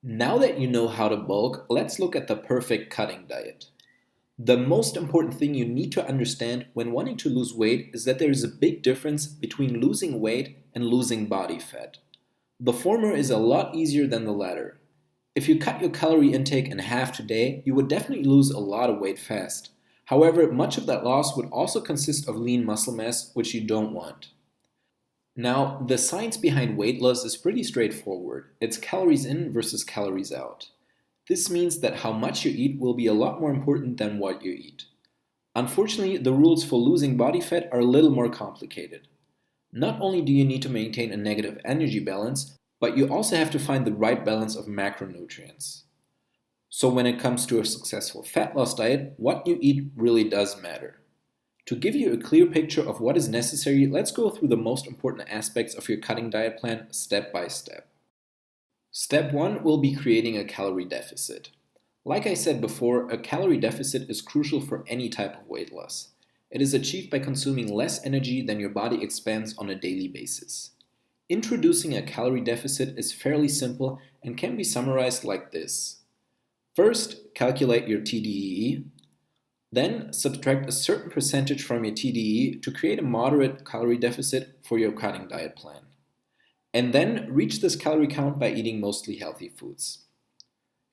Now that you know how to bulk, let's look at the perfect cutting diet. The most important thing you need to understand when wanting to lose weight is that there is a big difference between losing weight and losing body fat. The former is a lot easier than the latter. If you cut your calorie intake in half today, you would definitely lose a lot of weight fast. However, much of that loss would also consist of lean muscle mass, which you don't want. Now, the science behind weight loss is pretty straightforward. It's calories in versus calories out. This means that how much you eat will be a lot more important than what you eat. Unfortunately, the rules for losing body fat are a little more complicated. Not only do you need to maintain a negative energy balance, but you also have to find the right balance of macronutrients. So when it comes to a successful fat loss diet, what you eat really does matter. To give you a clear picture of what is necessary, let's go through the most important aspects of your cutting diet plan step by step. Step 1 will be creating a calorie deficit. Like I said before, a calorie deficit is crucial for any type of weight loss. It is achieved by consuming less energy than your body expends on a daily basis. Introducing a calorie deficit is fairly simple and can be summarized like this. First, calculate your TDEE. Then, subtract a certain percentage from your TDEE to create a moderate calorie deficit for your cutting diet plan. And then, reach this calorie count by eating mostly healthy foods.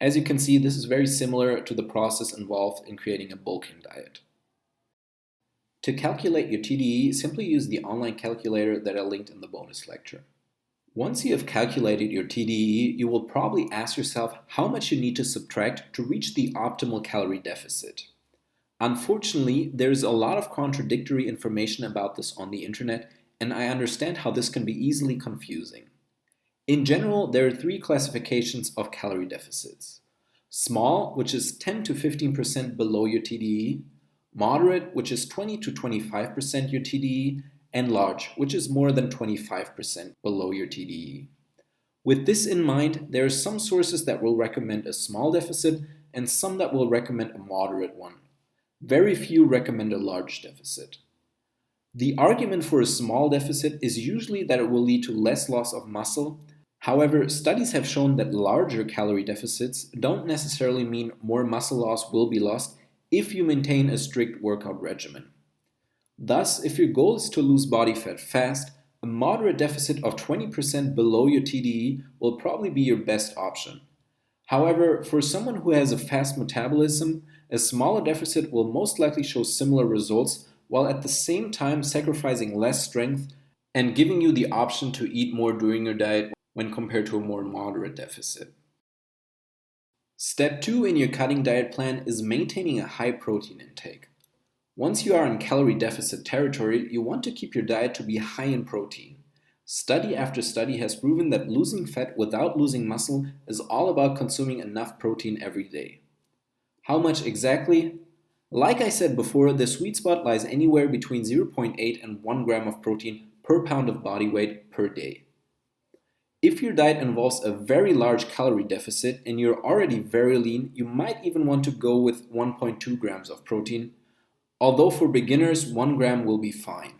As you can see, this is very similar to the process involved in creating a bulking diet. To calculate your TDEE, simply use the online calculator that I linked in the bonus lecture. Once you have calculated your TDEE, you will probably ask yourself how much you need to subtract to reach the optimal calorie deficit. Unfortunately, there is a lot of contradictory information about this on the internet, and I understand how this can be easily confusing. In general, there are three classifications of calorie deficits. Small, which is 10 to 15% below your TDEE, moderate, which is 20 to 25% your TDEE, and large, which is more than 25% below your TDEE. With this in mind, there are some sources that will recommend a small deficit and some that will recommend a moderate one. Very few recommend a large deficit. The argument for a small deficit is usually that it will lead to less loss of muscle. However, studies have shown that larger calorie deficits don't necessarily mean more muscle loss will be lost if you maintain a strict workout regimen. Thus, if your goal is to lose body fat fast, a moderate deficit of 20% below your TDEE will probably be your best option. However, for someone who has a fast metabolism, a smaller deficit will most likely show similar results while at the same time sacrificing less strength and giving you the option to eat more during your diet when compared to a more moderate deficit. Step 2 in your cutting diet plan is maintaining a high protein intake. Once you are in calorie deficit territory, you want to keep your diet to be high in protein. Study after study has proven that losing fat without losing muscle is all about consuming enough protein every day. How much exactly? Like I said before, the sweet spot lies anywhere between 0.8 and 1 gram of protein per pound of body weight per day. If your diet involves a very large calorie deficit and you're already very lean, you might even want to go with 1.2 grams of protein, although for beginners 1 gram will be fine.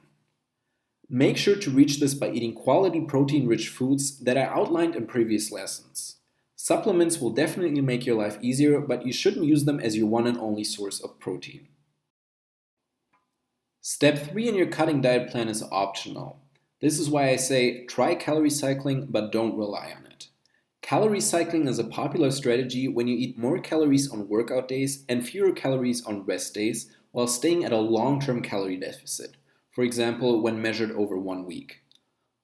Make sure to reach this by eating quality protein-rich foods that I outlined in previous lessons. Supplements will definitely make your life easier, but you shouldn't use them as your one and only source of protein. Step 3 in your cutting diet plan is optional. This is why I say try calorie cycling, but don't rely on it. Calorie cycling is a popular strategy when you eat more calories on workout days and fewer calories on rest days while staying at a long-term calorie deficit, for example, when measured over 1 week.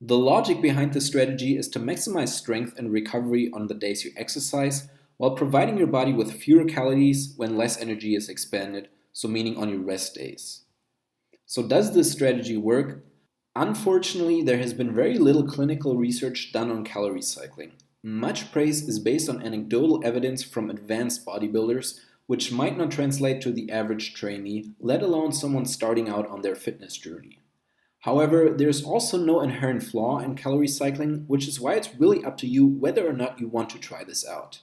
The logic behind this strategy is to maximize strength and recovery on the days you exercise while providing your body with fewer calories when less energy is expended, so meaning on your rest days. So does this strategy work? Unfortunately, there has been very little clinical research done on calorie cycling. Much praise is based on anecdotal evidence from advanced bodybuilders, which might not translate to the average trainee, let alone someone starting out on their fitness journey. However, there is also no inherent flaw in calorie cycling, which is why it's really up to you whether or not you want to try this out.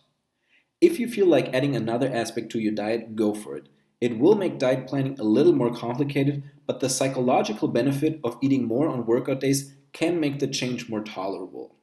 If you feel like adding another aspect to your diet, go for it. It will make diet planning a little more complicated, but the psychological benefit of eating more on workout days can make the change more tolerable.